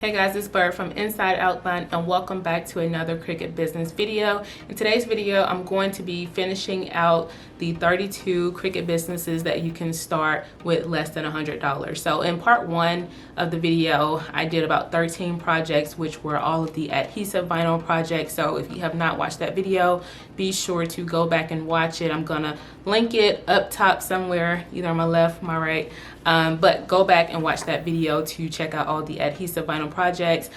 Hey guys, it's Bird from Inside Outline and welcome back to another Cricut business video. In today's video, I'm going to be finishing out the 32 Cricut businesses that you can start with less than $100. So in part one of the video, I did about 13 projects, which were all of the adhesive vinyl projects. So if you have not watched that video, be sure to go back and watch it. I'm gonna link it up top somewhere, either on my left, my right. But go back and watch that video to check out all the adhesive vinyl projects.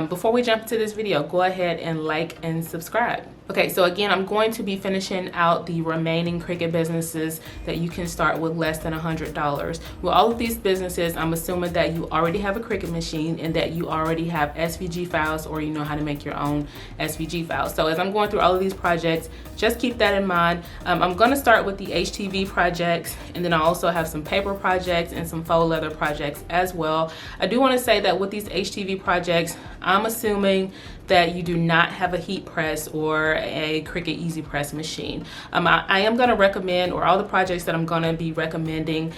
Before we jump into this video, go ahead and like and subscribe. Okay, so again, I'm going to be finishing out the remaining Cricut businesses that you can start with less than $100. With all of these businesses, I'm assuming that you already have a Cricut machine and that you already have SVG files, or you know how to make your own SVG files. So as I'm going through all of these projects, just keep that in mind. I'm gonna start with the HTV projects, and then I also have some paper projects and some faux leather projects as well. I do wanna say that with these HTV projects, I'm assuming that you do not have a heat press or a Cricut Easy Press machine. I am going to recommend, or all the projects that I'm going to be recommending,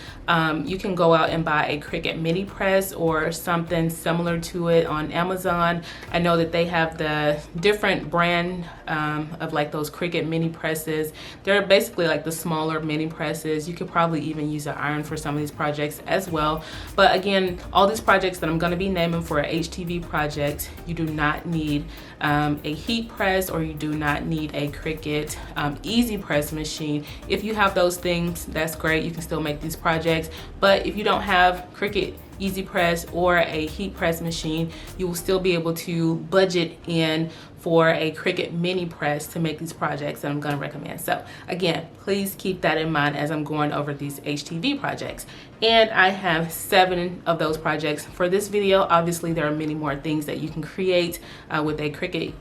you can go out and buy a Cricut mini press or something similar to it on Amazon. I know that they have the different brand of like those Cricut mini presses. They're basically like the smaller mini presses. You could probably even use an iron for some of these projects as well. But again, all these projects that I'm going to be naming for a HTV project, you do not need a heat press, or you do not need a Cricut Easy Press machine. If you have those things, that's great. You can still make these projects. But if you don't have Cricut Easy Press or a heat press machine, you will still be able to budget in for a Cricut mini press to make these projects that I'm going to recommend. So again, please keep that in mind as I'm going over these HTV projects. And I have 7 of those projects for this video. Obviously, there are many more things that you can create with a Cricut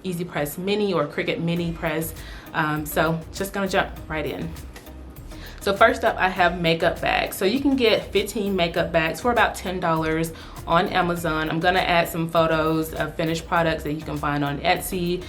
Easy Press Mini or Cricut Mini Press. So just gonna jump right in. So first up, I have makeup bags. So you can get 15 makeup bags for about $10 on Amazon. I'm gonna add some photos of finished products that you can find on Etsy.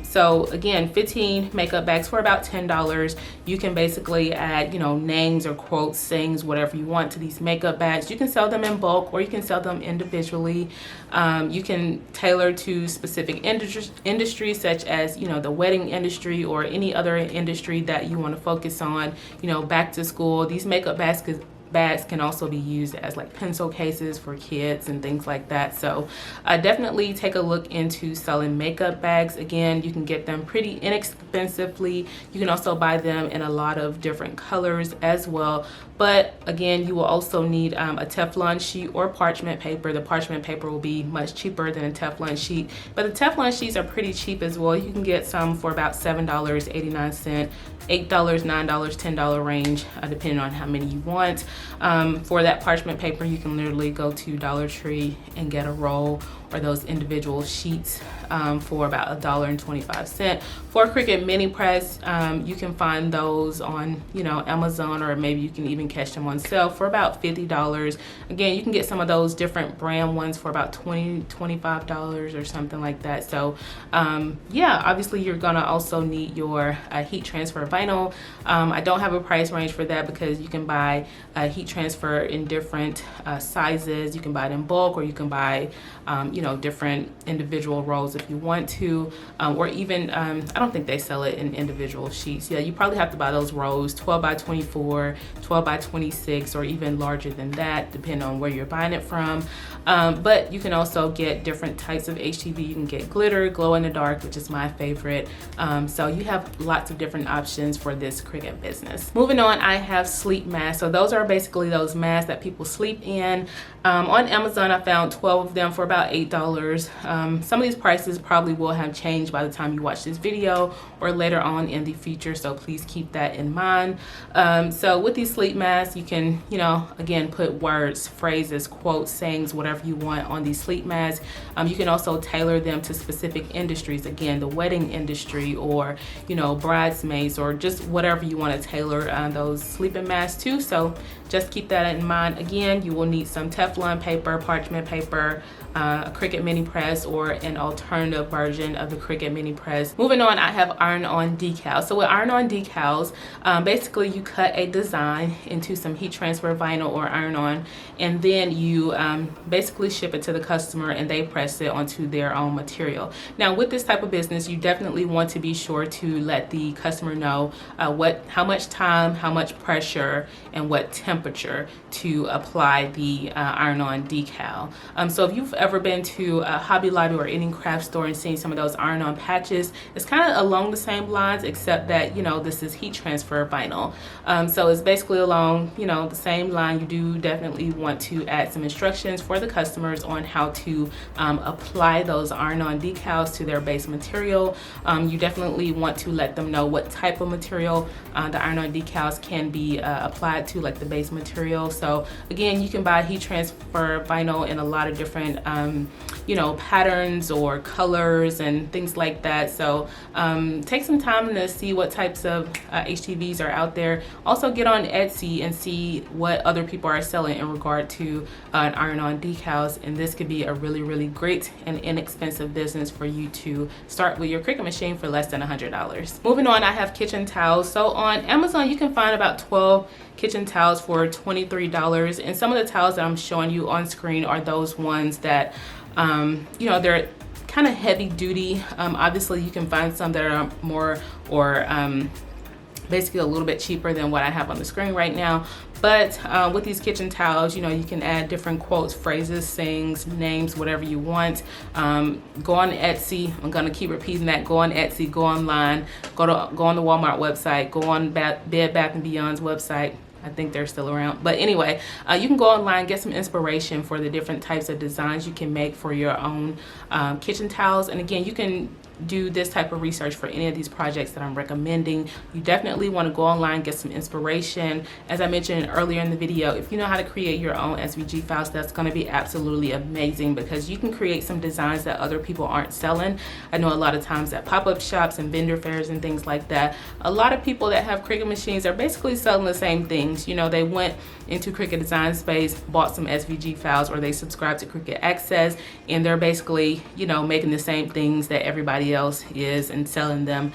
So again, 15 makeup bags for about $10. You can basically add, you know, names or quotes, sayings, whatever you want to these makeup bags. You can sell them in bulk, or you can sell them individually. You can tailor to specific industries such as, you know, the wedding industry or any other industry that you want to focus on. You know, back to school. These makeup bags can also be used as like pencil cases for kids and things like that. So definitely take a look into selling makeup bags. Again, you can get them pretty inexpensively. You can also buy them in a lot of different colors as well. But again, you will also need a Teflon sheet or parchment paper. The parchment paper will be much cheaper than a Teflon sheet, but the Teflon sheets are pretty cheap as well. You can get some for about $7.89, $8, $9, $10 range, depending on how many you want. For that parchment paper, you can literally go to Dollar Tree and get a roll or those individual sheets for about $1.25. For a Cricut mini press, you can find those on, you know, Amazon, or maybe you can even catch them on sale for about $50. Again, you can get some of those different brand ones for about $20, $25 or something like that. So yeah, obviously you're gonna also need your heat transfer vinyl. I don't have a price range for that because you can buy heat transfer in different sizes. You can buy it in bulk, or you can buy you know, different individual rolls if you want to, or even I don't think they sell it in individual sheets. Yeah, you probably have to buy those rolls 12 by 24, 12 by 26, or even larger than that, depending on where you're buying it from. But you can also get different types of HTV. You can get glitter, glow in the dark, which is my favorite. So you have lots of different options for this Cricut business. Moving on, I have sleep masks. So those are basically those masks that people sleep in. On Amazon, I found 12 of them for about $8. Some of these prices probably will have changed by the time you watch this video or later on in the future, so please keep that in mind. So with these sleep masks, you can, you know, again, put words, phrases, quotes, sayings, whatever you want on these sleep masks. You can also tailor them to specific industries, again, the wedding industry, or, you know, bridesmaids, or just whatever you want to tailor those sleeping masks to. So just keep that in mind. Again, you will need some Teflon paper, parchment paper, a Cricut mini press, or an alternative version of the Cricut mini press. Moving on, I have iron-on decals. So with iron-on decals, basically you cut a design into some heat transfer vinyl or iron-on, and then you basically ship it to the customer and they press it onto their own material. Now with this type of business, you definitely want to be sure to let the customer know how much time, how much pressure, and what temperature to apply the iron-on decal. So if you've ever been to a Hobby Lobby or any craft store and seen some of those iron-on patches, it's kind of along the same lines, except that, you know, this is heat transfer vinyl. So it's basically along, you know, the same line. You do definitely want to add some instructions for the customers on how to apply those iron-on decals to their base material. You definitely want to let them know what type of material the iron-on decals can be applied to, like the base material. So again, you can buy heat transfer vinyl in a lot of different you know, patterns or colors and things like that. So take some time to see what types of HTVs are out there. Also get on Etsy and see what other people are selling in regard to iron-on decals, and this could be a really great and inexpensive business for you to start with your Cricut machine for less than $100. Moving on, I have kitchen towels. So on Amazon you can find about 12 kitchen towels for $23, and some of the towels that I'm showing you on screen are those ones that you know, they're kind of heavy duty. Obviously you can find some that are more or basically a little bit cheaper than what I have on the screen right now. But with these kitchen towels, you know, you can add different quotes, phrases, sayings, names, whatever you want. Go on Etsy. I'm gonna keep repeating that. Go on Etsy, go online, go on the Walmart website, go on Bed Bath & Beyond's website. I think they're still around. But anyway, you can go online, get some inspiration for the different types of designs you can make for your own kitchen towels. And again, you can do this type of research for any of these projects that I'm recommending. You definitely want to go online, get some inspiration. As I mentioned earlier in the video, if you know how to create your own SVG files, that's going to be absolutely amazing, because you can create some designs that other people aren't selling. I know a lot of times at pop-up shops and vendor fairs and things like that, a lot of people that have Cricut machines are basically selling the same things. You know, they went into Cricut design space, bought some SVG files, or they subscribed to Cricut Access, and they're basically, you know, making the same things that everybody else is and selling them.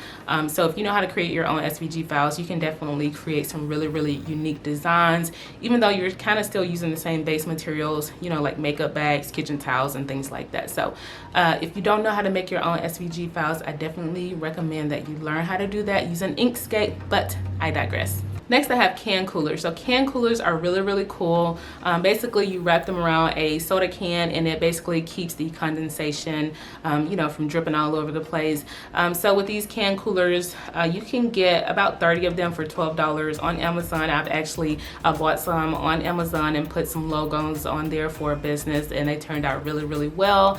So if you know how to create your own SVG files, you can definitely create some really unique designs, even though you're kind of still using the same base materials, you know, like makeup bags, kitchen towels, and things like that. So if you don't know how to make your own SVG files, I definitely recommend that you learn how to do that using Inkscape, but I digress. Next, I have can coolers. So can coolers are really cool. Basically, you wrap them around a soda can, and it basically keeps the condensation, you know, from dripping all over the place. So with these can coolers, you can get about 30 of them for $12 on Amazon. I've actually bought some on Amazon and put some logos on there for a business, and they turned out really well.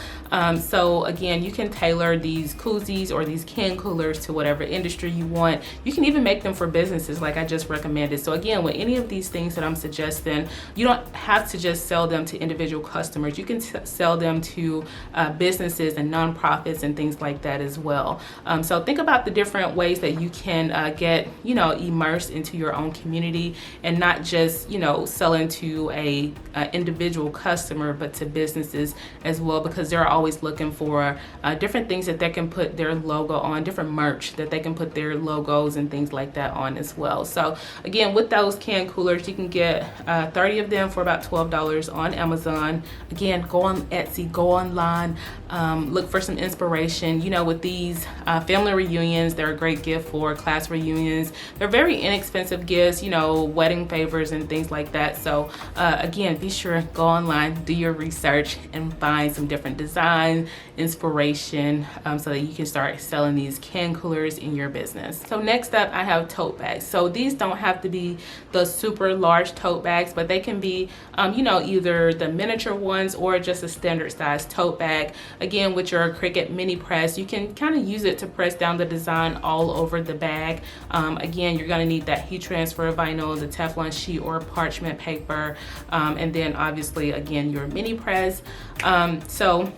So again, you can tailor these koozies or these can coolers to whatever industry you want. You can even make them for businesses, like I just recommended. So again, with any of these things that I'm suggesting, you don't have to just sell them to individual customers. You can sell them to businesses and nonprofits and things like that as well. So think about the different ways that you can get, you know, immersed into your own community, and not just, you know, selling to a individual customer, but to businesses as well, because they're always looking for different things that they can put their logo on, different merch that they can put their logos and things like that on as well. So again, with those can coolers, you can get 30 of them for about $12 on Amazon. Again, go on Etsy, go online, look for some inspiration. You know, with these family reunions, they're a great gift for class reunions. They're very inexpensive gifts, you know, wedding favors and things like that. So again, be sure, go online, do your research, and find some different design, inspiration, so that you can start selling these can coolers in your business. So next up, I have tote bags. So these don't have to be the super large tote bags, but they can be, you know, either the miniature ones or just a standard size tote bag. Again, with your Cricut mini press, you can kind of use it to press down the design all over the bag. Again, you're gonna need that heat transfer vinyl, the Teflon sheet or parchment paper, and then obviously, again, your mini press. So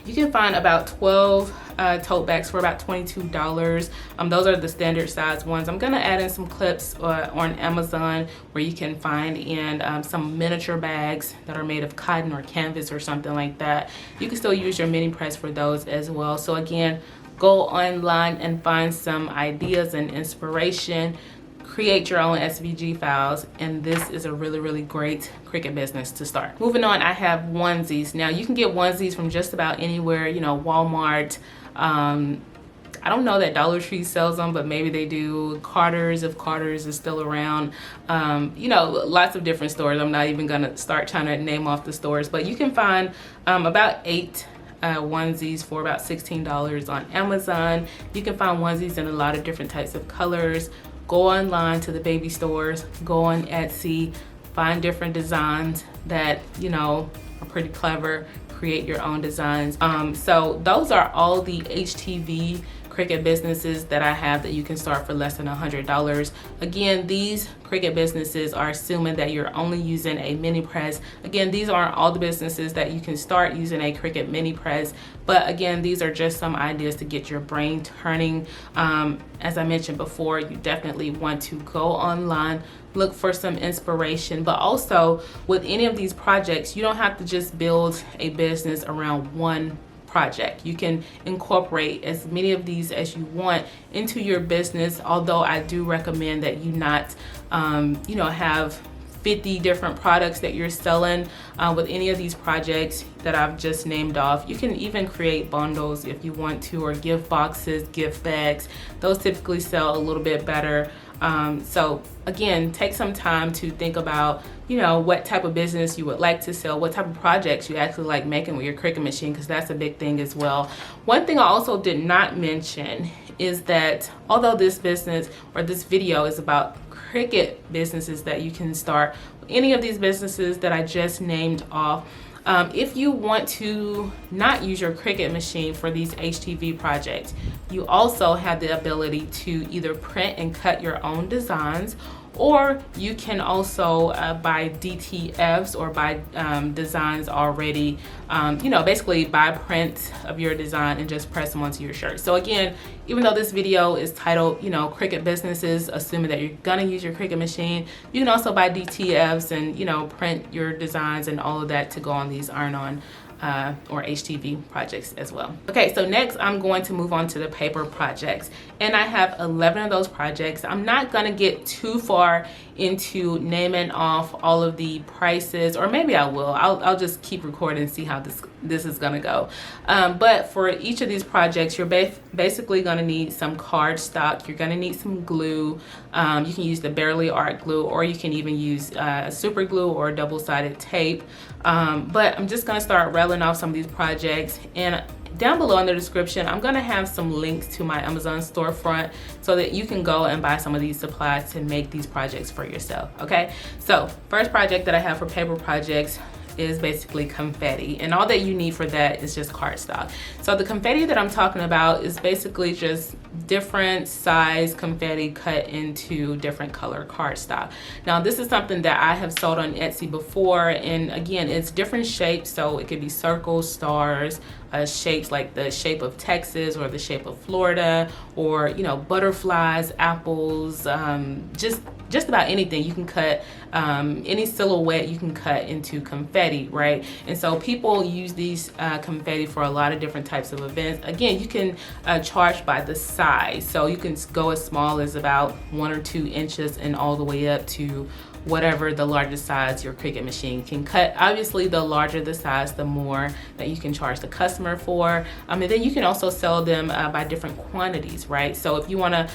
You can find about 12 tote bags for about $22. Those are the standard size ones. I'm gonna add in some clips on Amazon where you can find in some miniature bags that are made of cotton or canvas or something like that. You can still use your mini press for those as well. So again, go online and find some ideas and inspiration. Create your own SVG files, and this is a really great Cricut business to start. Moving on, I have onesies. Now you can get onesies from just about anywhere, you know, Walmart. I don't know that Dollar Tree sells them, but maybe they do. Carter's, if Carter's is still around. You know, lots of different stores. I'm not even gonna start trying to name off the stores, but you can find about 8 onesies for about $16 on Amazon. You can find onesies in a lot of different types of colors. Go online to the baby stores, go on Etsy, find different designs that, you know, are pretty clever, create your own designs. So those are all the HTV Cricut businesses that I have that you can start for less than $100. Again, these Cricut businesses are assuming that you're only using a mini press. Again, these aren't all the businesses that you can start using a Cricut mini press, but again, these are just some ideas to get your brain turning. As I mentioned before, you definitely want to go online, look for some inspiration, but also with any of these projects, you don't have to just build a business around one project. You can incorporate as many of these as you want into your business, although I do recommend that you not you know, have 50 different products that you're selling with any of these projects that I've just named off. You can even create bundles if you want to, or gift boxes, gift bags. Those typically sell a little bit better. So again, take some time to think about, you know, what type of business you would like to sell, what type of projects you actually like making with your Cricut machine, because that's a big thing as well. One thing I also did not mention is that although this business or this video is about Cricut businesses that you can start, any of these businesses that I just named off, if you want to not use your Cricut machine for these HTV projects, you also have the ability to either print and cut your own designs, or you can also buy DTFs or buy designs already, you know, basically buy prints of your design and just press them onto your shirt. So again, even though this video is titled, you know, Cricut businesses, assuming that you're gonna use your Cricut machine, you can also buy DTFs and, you know, print your designs and all of that to go on these iron-on or HTV projects as well. Okay, so next I'm going to move on to the paper projects, and I have 11 of those projects. I'm not gonna get too far into naming off all of the prices, or maybe I will. I'll just keep recording and see how this is gonna go. But for each of these projects, you're basically gonna need some cardstock. You're gonna need some glue. You can use the Barely Art glue, or you can even use super glue or double-sided tape. But I'm just gonna start rattling off some of these projects, and down below in the description, I'm gonna have some links to my Amazon storefront so that you can go and buy some of these supplies to make these projects for yourself, okay? So first project that I have for paper projects is basically confetti, and all that you need for that is just cardstock. So the confetti that I'm talking about is basically just different size confetti cut into different color cardstock. Now this is something that I have sold on Etsy before, and again, it's different shapes, so it could be circles, stars, shapes like the shape of Texas or the shape of Florida, or, you know, butterflies, apples, just about anything you can cut. Any silhouette you can cut into confetti, right? And so people use these confetti for a lot of different types of events. Again, you can charge by the size, so you can go as small as about 1 or 2 inches and all the way up to whatever the largest size your Cricut machine can cut. Obviously, the larger the size, the more that you can charge the customer for. And then you can also sell them by different quantities, right? So if you wanna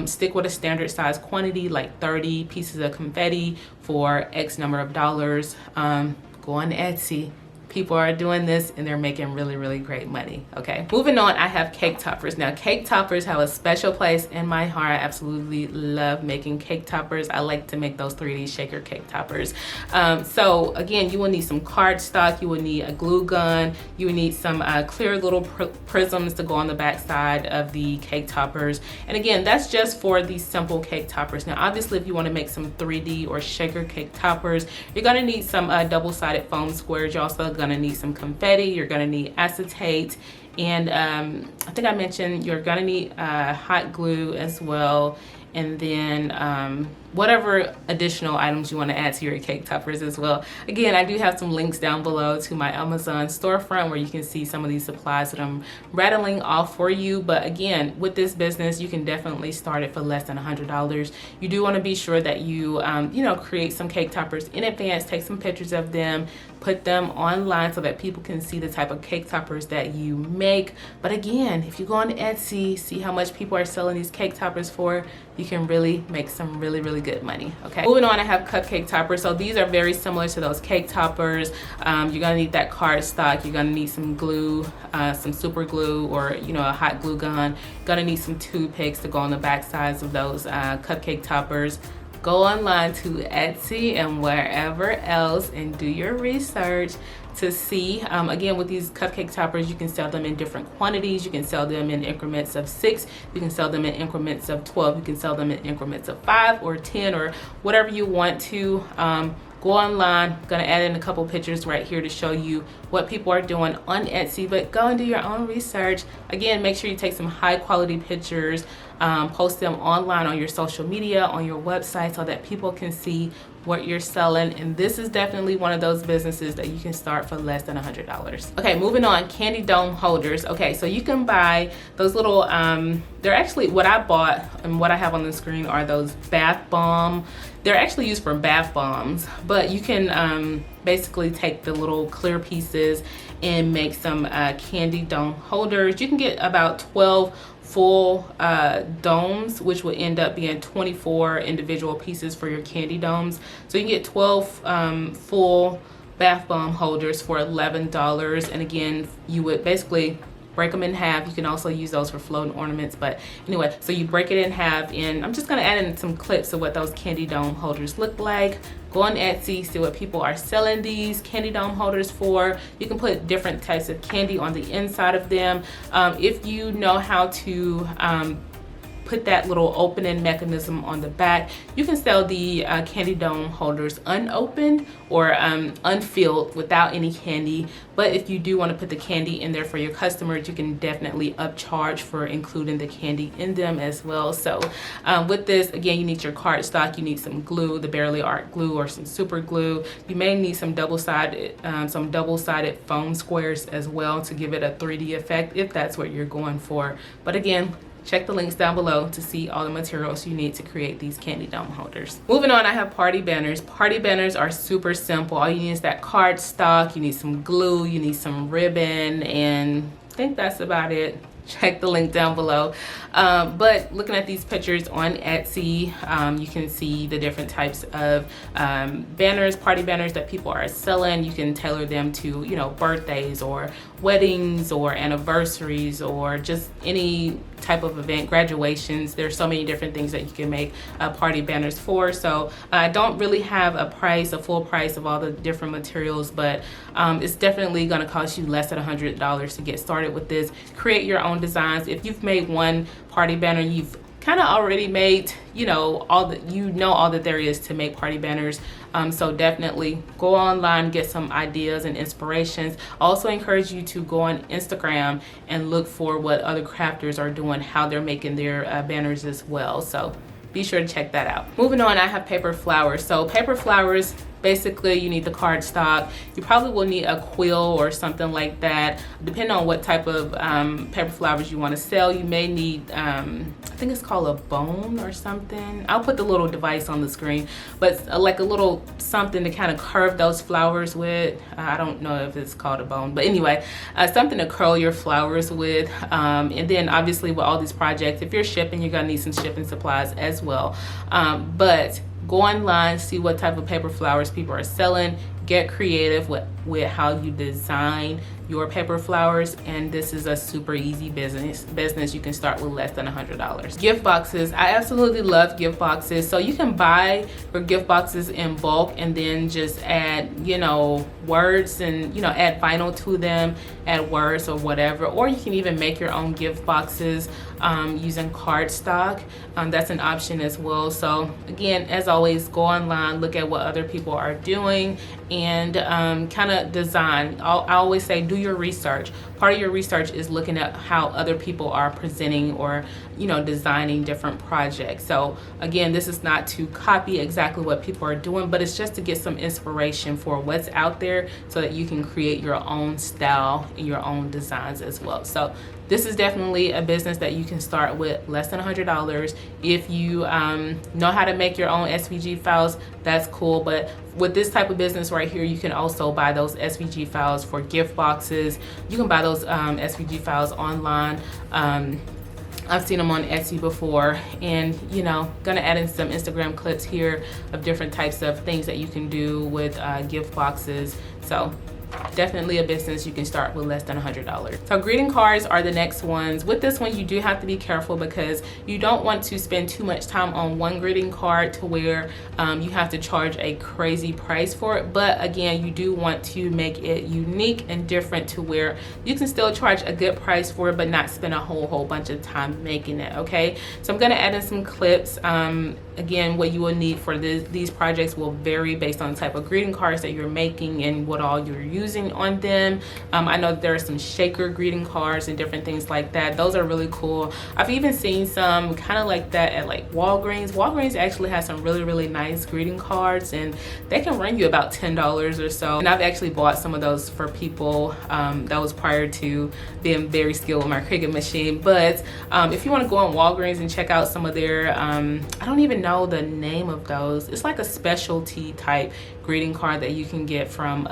stick with a standard size quantity, like 30 pieces of confetti for X number of dollars, go on Etsy. People are doing this and they're making really great money, okay? Moving on, I have cake toppers. Now, cake toppers have a special place in my heart. I absolutely love making cake toppers. I like to make those 3D shaker cake toppers. So again, you will need some cardstock, you will need a glue gun, you will need some clear little prisms to go on the back side of the cake toppers. And again, that's just for these simple cake toppers. Now, obviously, if you wanna make some 3D or shaker cake toppers, you're gonna need some double-sided foam squares. You're also gonna gonna need some confetti, you're gonna need acetate, and I think I mentioned you're gonna need hot glue as well, and then whatever additional items you want to add to your cake toppers as well. Again, I do have some links down below to my Amazon storefront where you can see some of these supplies that I'm rattling off for you. But again, with this business, you can definitely start it for less than $100. You do want to be sure that you, create some cake toppers in advance, take some pictures of them, put them online so that people can see the type of cake toppers that you make. But again, if you go on Etsy, see how much people are selling these cake toppers for, you can really make some really good money. Okay, moving on, I have cupcake toppers. So these are very similar to those cake toppers. You're gonna need that cardstock, you're gonna need some glue, some super glue, or a hot glue gun. You're gonna need some toothpicks to go on the back sides of those cupcake toppers. Go online to Etsy and wherever else and do your research to see. Again, with these cupcake toppers, you can sell them in different quantities. You can sell them in increments of 6. You can sell them in increments of 12. You can sell them in increments of 5 or 10 or whatever you want to. Go online. I'm gonna add in a couple pictures right here to show you what people are doing on Etsy, but go and do your own research. Again, make sure you take some high quality pictures, post them online on your social media, on your website, so that people can see what you're selling. And this is definitely one of those businesses that you can start for less than $100. Okay, moving on, candy dome holders. Okay, so you can buy those little, they're actually, what I bought and what I have on the screen are those bath bomb. They're actually used for bath bombs, but you can basically take the little clear pieces and make some candy dome holders. You can get about 12 full domes, which would end up being 24 individual pieces for your candy domes. So you can get 12 full bath bomb holders for $11. And again, you would basically break them in half. You can also use those for floating ornaments, but anyway, so you break it in half, and I'm just gonna add in some clips of what those candy dome holders look like. Go on Etsy, see what people are selling these candy dome holders for. You can put different types of candy on the inside of them. If you know how to put that little opening mechanism on the back, you can sell the candy dome holders unopened or unfilled without any candy. But if you do want to put the candy in there for your customers, you can definitely upcharge for including the candy in them as well. So with this, again, you need your cardstock, you need some glue, the Barely Art glue or some super glue. You may need some double-sided foam squares as well to give it a 3D effect if that's what you're going for. But again, check the links down below to see all the materials you need to create these candy dome holders. Moving on, I have party banners. Party banners are super simple. All you need is that cardstock, you need some glue, you need some ribbon, and I think that's about it. Check the link down below. But looking at these pictures on Etsy, you can see the different types of banners, party banners that people are selling. You can tailor them to, birthdays or weddings or anniversaries or just any type of event, graduations. There's so many different things that you can make party banners for. So I don't really have a full price of all the different materials, but it's definitely going to cost you less than $100 to get started with this. Create your own designs. If you've made one party banner, you've kind of already made all that there is to make party banners. So definitely go online, get some ideas and inspirations. Also encourage you to go on Instagram and look for what other crafters are doing, how they're making their banners as well. So be sure to check that out. Moving on, I have paper flowers. So paper flowers, basically you need the cardstock. You probably will need a quill or something like that. Depending on what type of paper flowers you want to sell, you may need, I think it's called a bone or something. I'll put the little device on the screen, but like a little something to kind of curve those flowers with. I don't know if it's called a bone, but anyway, something to curl your flowers with. And then obviously with all these projects, if you're shipping, you're gonna need some shipping supplies as well. But go online, see what type of paper flowers people are selling, get creative with how you design your paper flowers, and this is a super easy business. You can start with less than $100. Gift boxes. I absolutely love gift boxes. So you can buy your gift boxes in bulk and then just add, words and, add vinyl to them, add words or whatever. Or you can even make your own gift boxes using cardstock. That's an option as well. So again, as always, go online, look at what other people are doing, and kind to design, I always say do your research. Part of your research is looking at how other people are presenting or, you know, designing different projects. So again, this is not to copy exactly what people are doing, but it's just to get some inspiration for what's out there so that you can create your own style and your own designs as well. So this is definitely a business that you can start with less than $100. If you know how to make your own SVG files, that's cool. But with this type of business right here, you can also buy those SVG files for gift boxes. You can buy those SVG files online. I've seen them on Etsy before, and you know, gonna add in some Instagram clips here of different types of things that you can do with gift boxes. So definitely a business you can start with less than $100. So greeting cards are the next ones. With this one, you do have to be careful because you don't want to spend too much time on one greeting card to where you have to charge a crazy price for it. But again, you do want to make it unique and different to where you can still charge a good price for it, but not spend a whole bunch of time making it, okay? So I'm gonna add in some clips. Again, what you will need for these projects will vary based on the type of greeting cards that you're making and what all you're using on them. I know that there are some shaker greeting cards and different things like that. Those are really cool. I've even seen some kind of like that at like Walgreens. Walgreens actually has some really nice greeting cards, and they can run you about $10 or so. And I've actually bought some of those for people. That was prior to being very skilled with my Cricut machine. But if you want to go on Walgreens and check out some of their, I don't even know the name of those. It's like a specialty type greeting card that you can get from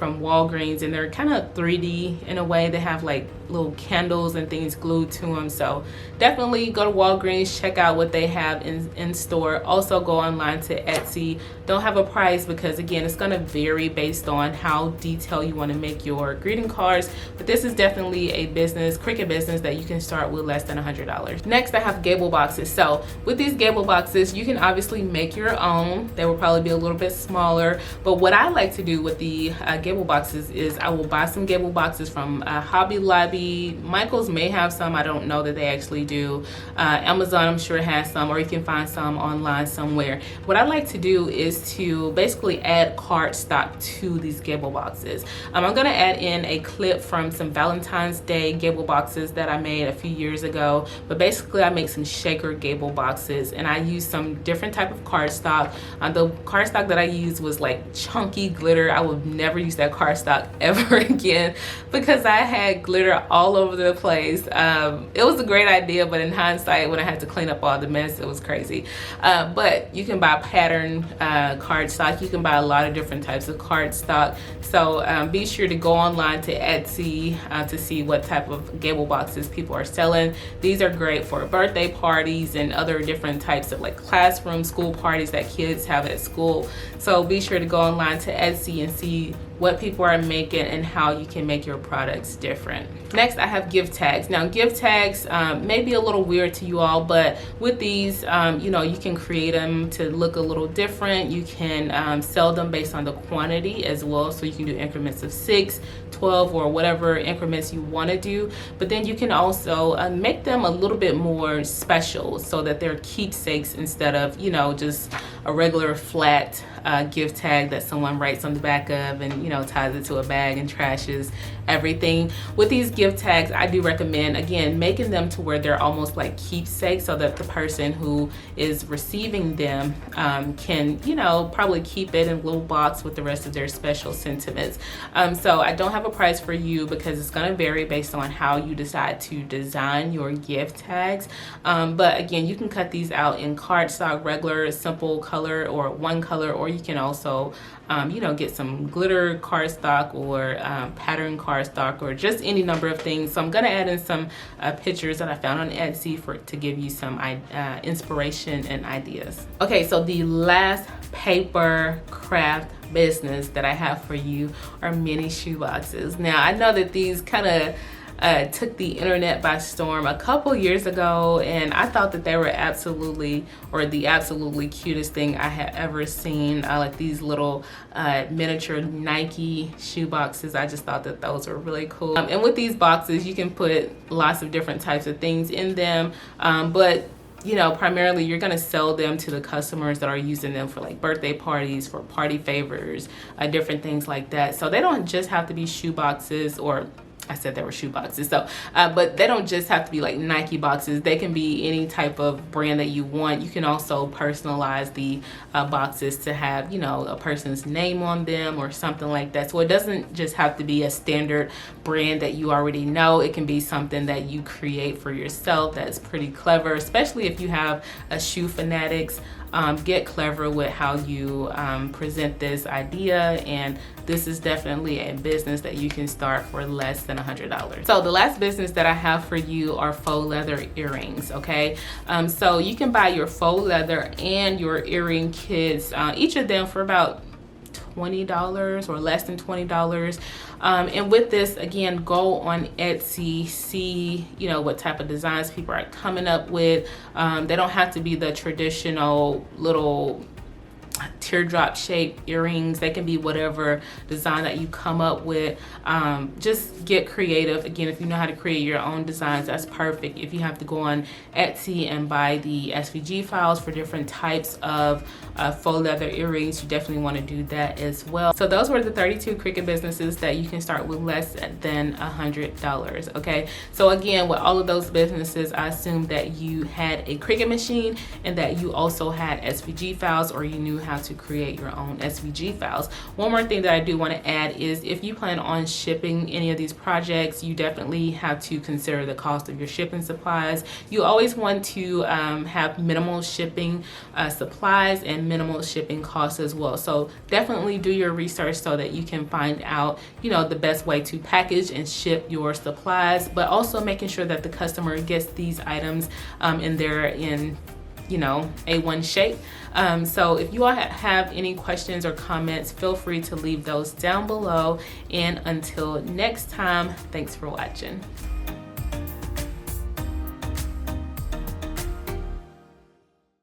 Walgreens, and they're kind of 3D in a way. They have like little candles and things glued to them. So definitely go to Walgreens, check out what they have in store. Also go online to Etsy. Don't have a price because again, it's going to vary based on how detailed you want to make your greeting cards. But this is definitely a business, Cricut business, that you can start with less than $100. Next, I have gable boxes. So with these gable boxes, you can obviously make your own. They will probably be a little bit smaller. But what I like to do with the gable boxes is I will buy some gable boxes from Hobby Lobby. Michael's may have some. I don't know that they actually do. Amazon, I'm sure, has some, or you can find some online somewhere. What I like to do is to basically add cardstock to these gable boxes. I'm gonna add in a clip from some Valentine's Day gable boxes that I made a few years ago. But basically, I make some shaker gable boxes, and I use some different type of cardstock. The cardstock that I used was like chunky glitter. I would never use that cardstock ever again because I had glitter all over the place. It was a great idea, but in hindsight, when I had to clean up all the mess, it was crazy. But you can buy pattern cardstock. You can buy a lot of different types of cardstock. So be sure to go online to Etsy to see what type of gable boxes people are selling. These are great for birthday parties and other different types of like classroom, school parties that kids have at school. So be sure to go online to Etsy and see what people are making and how you can make your products different. Next, I have gift tags. Now, gift tags may be a little weird to you all, but with these, you know, you can create them to look a little different. You can sell them based on the quantity as well. So you can do increments of 6, 12, or whatever increments you want to do. But then you can also make them a little bit more special so that they're keepsakes instead of, you know, just a regular flat gift tag that someone writes on the back of and, you know, ties it to a bag and trashes everything. With these gift tags, I do recommend, again, making them to where they're almost like keepsakes so that the person who is receiving them can, you know, probably keep it in a little box with the rest of their special sentiments. So I don't have a price for you because it's going to vary based on how you decide to design your gift tags. But again, you can cut these out in cardstock, regular, simple color, or one color, or you can also you know, get some glitter cardstock or pattern cardstock or just any number of things. So I'm gonna add in some pictures that I found on Etsy to give you some inspiration and ideas. Okay, so the last paper craft business that I have for you are mini shoe boxes. Now, I know that these kind of took the internet by storm a couple years ago, and I thought that they were absolutely cutest thing I had ever seen. Like these little miniature Nike shoe boxes. I just thought that those were really cool. And with these boxes, you can put lots of different types of things in them, but you know, primarily you're gonna sell them to the customers that are using them for like birthday parties, for party favors, different things like that. So they don't just have to be shoe boxes, or I said there were shoe boxes, so but they don't just have to be like Nike boxes. They can be any type of brand that you want. You can also personalize the boxes to have, you know, a person's name on them or something like that. So it doesn't just have to be a standard brand that you already know. It can be something that you create for yourself that's pretty clever, especially if you have a shoe fanatics. Get clever with how you present this idea, and this is definitely a business that you can start for less than $100. So the last business that I have for you are faux leather earrings, okay? So you can buy your faux leather and your earring kits, each of them for about $20 or less than $20. And with this, again, go on Etsy, see, you know, what type of designs people are coming up with. They don't have to be the traditional little teardrop shaped earrings. They can be whatever design that you come up with. Just get creative. Again, if you know how to create your own designs, that's perfect. If you have to go on Etsy and buy the SVG files for different types of faux leather earrings, you definitely want to do that as well. So those were the 32 Cricut businesses that you can start with less than $100. Okay, so again, with all of those businesses, I assume that you had a Cricut machine and that you also had SVG files, or you knew how to create your own SVG files. One more thing that I do want to add is if you plan on shipping any of these projects, you definitely have to consider the cost of your shipping supplies. You always want to have minimal shipping supplies and minimal shipping costs as well. So definitely do your research so that you can find out, you know, the best way to package and ship your supplies, but also making sure that the customer gets these items in you know, A1 shape. So if you all have any questions or comments, feel free to leave those down below. And until next time, thanks for watching.